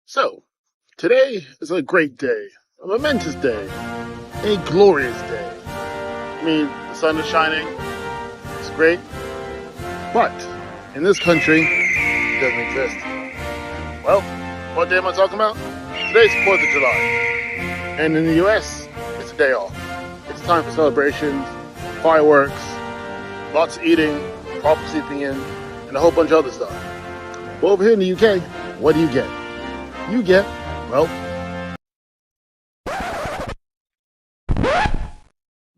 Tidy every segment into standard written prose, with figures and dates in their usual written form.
So, today is a great day, a momentous day, a glorious day. I mean, the sun is shining, it's great, but in this country, it doesn't exist. Well, what day am I talking about? Today's 4th of July, and in the US, it's a day off. It's time for celebrations, fireworks, lots of eating, proper sleeping in, and a whole bunch of other stuff. But over here in the UK, what do you get? You get, well,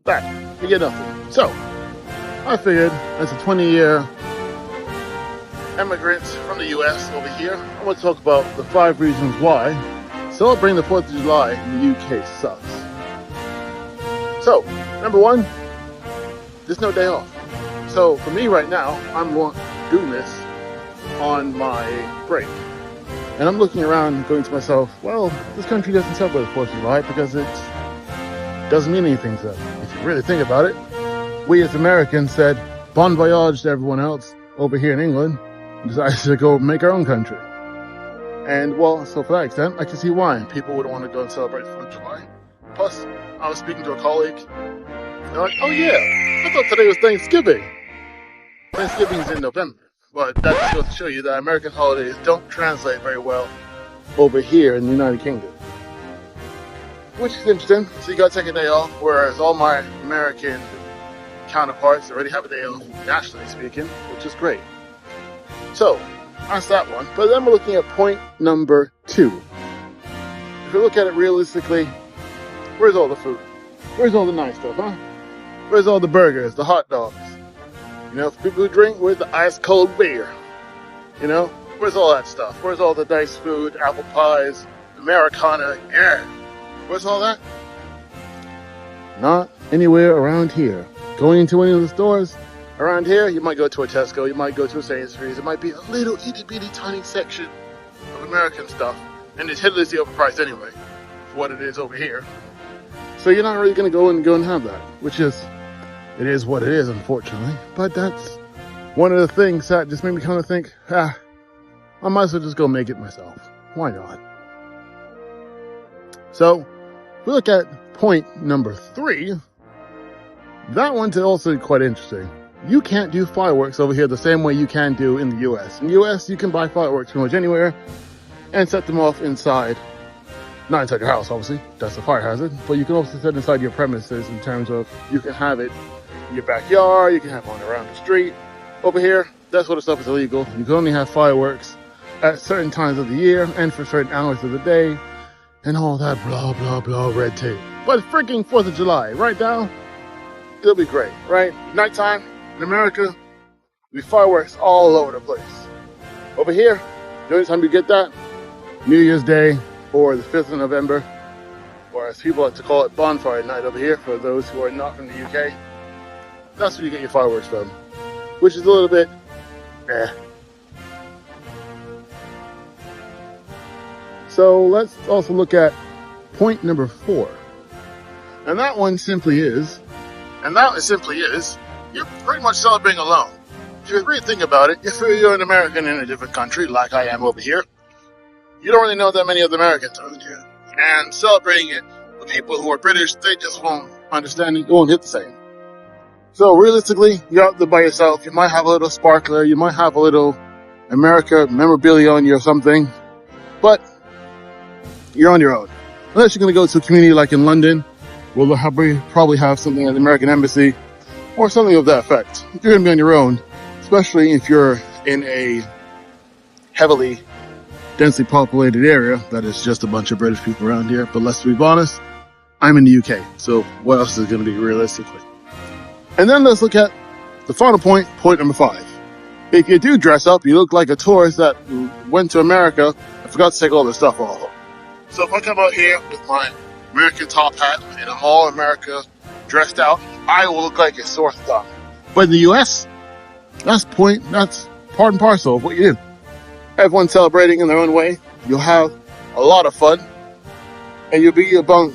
that. You get nothing. So, I figured, as a 20-year immigrant from the US over here, I want to talk about the 5 reasons why celebrating the 4th of July in the UK sucks. So, number 1, there's no day off. So, for me right now, I'm doing this on my break. And I'm looking around going to myself, well, this country doesn't celebrate the 4th of July because it doesn't mean anything to them. If you really think about it, we as Americans said bon voyage to everyone else over here in England and decided to go make our own country. And well, so for that extent, I can see why people would want to go and celebrate the 4th of July. Plus, I was speaking to a colleague, and they're like, oh yeah, I thought today was Thanksgiving. Thanksgiving's in November. But that just goes to show you that American holidays don't translate very well over here in the United Kingdom. Which is interesting. So you gotta take a day off, whereas all my American counterparts already have a day off, nationally speaking, which is great. So, that's that one. But then we're looking at point number 2. If you look at it realistically, where's all the food? Where's all the nice stuff, huh? Where's all the burgers, the hot dogs? You know, for people who drink, where's the ice cold beer? You know, where's all that stuff? Where's all the nice food, apple pies, Americana, yeah. Where's all that? Not anywhere around here. Going into any of the stores around here, you might go to a Tesco, you might go to a Sainsbury's, it might be a little itty bitty tiny section of American stuff, and it's hideously overpriced anyway, for what it is over here. So you're not really gonna go and have that, which is, it is what it is, unfortunately. But that's one of the things that just made me kind of think, I might as well just go make it myself. Why not? So, if we look at point number 3, that one's also quite interesting. You can't do fireworks over here the same way you can do in the US. In the US, you can buy fireworks pretty much anywhere and set them off inside. Not inside your house, obviously. That's a fire hazard. But you can also set inside your premises in terms of you can have it in your backyard, you can have one around the street. Over here, that sort of stuff is illegal. You can only have fireworks at certain times of the year and for certain hours of the day and all that blah, blah, blah red tape. But freaking 4th of July, right now, it'll be great, right? Nighttime in America, there'll be fireworks all over the place. Over here, the only time you get that, New Year's Day or the 5th of November, or as people like to call it, bonfire night over here for those who are not from the UK. That's where you get your fireworks from, which is a little bit, So let's also look at point number 4. And that simply is, you're pretty much celebrating alone. If you really think about it, if you're an American in a different country, like I am over here, you don't really know that many other Americans around here. And celebrating it with people who are British, they just won't understand it, it won't hit the same. So realistically, you're out there by yourself. You might have a little sparkler. You might have a little America memorabilia on you or something. But you're on your own. Unless you're going to go to a community like in London, where they'll probably have something at the American Embassy or something of that effect. You're going to be on your own, especially if you're in a heavily, densely populated area that is just a bunch of British people around here. But let's be honest, I'm in the UK. So what else is going to be realistically? And then let's look at the final point, point number 5. If you do dress up, you look like a tourist that went to America and forgot to take all their stuff off. So if I come out here with my American top hat and I'm all America dressed out, I will look like a sore thumb. But in the US, that's part and parcel of what you do. Everyone's celebrating in their own way. You'll have a lot of fun. And you'll be among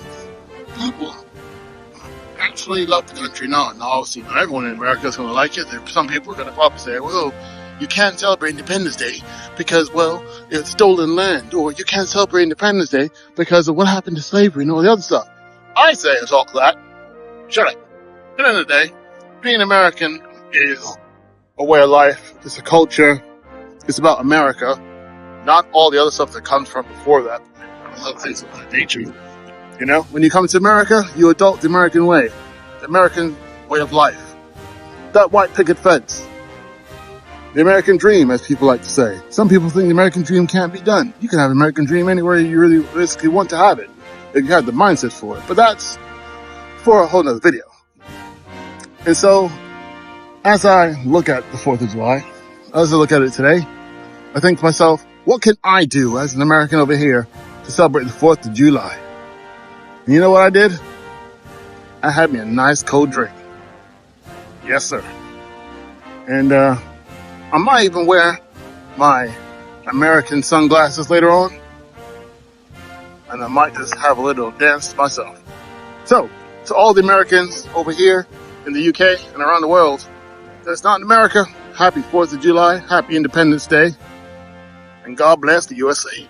people actually love the country. No, obviously not everyone in America is going to like it. Some people are going to probably say, well, you can't celebrate Independence Day because, well, it's stolen land, or you can't celebrate Independence Day because of what happened to slavery and all the other stuff. I say it's all that. Shut up. At the end of the day, being American is a way of life. It's a culture. It's about America, not all the other stuff that comes from before that. Other things of that nature. You know, when you come to America, you adopt the American way, the American way of life. That white picket fence. The American dream, as people like to say. Some people think the American dream can't be done. You can have an American dream anywhere you really realistically want to have it, if you have the mindset for it. But that's for a whole nother video. And so, as I look at the 4th of July, as I look at it today, I think to myself, what can I do as an American over here to celebrate the 4th of July? And you know what I did? I had me a nice cold drink. Yes, sir. And I might even wear my American sunglasses later on. And I might just have a little dance myself. So, to all the Americans over here in the UK and around the world that's not in America, happy 4th of July, happy Independence Day, and God bless the USA.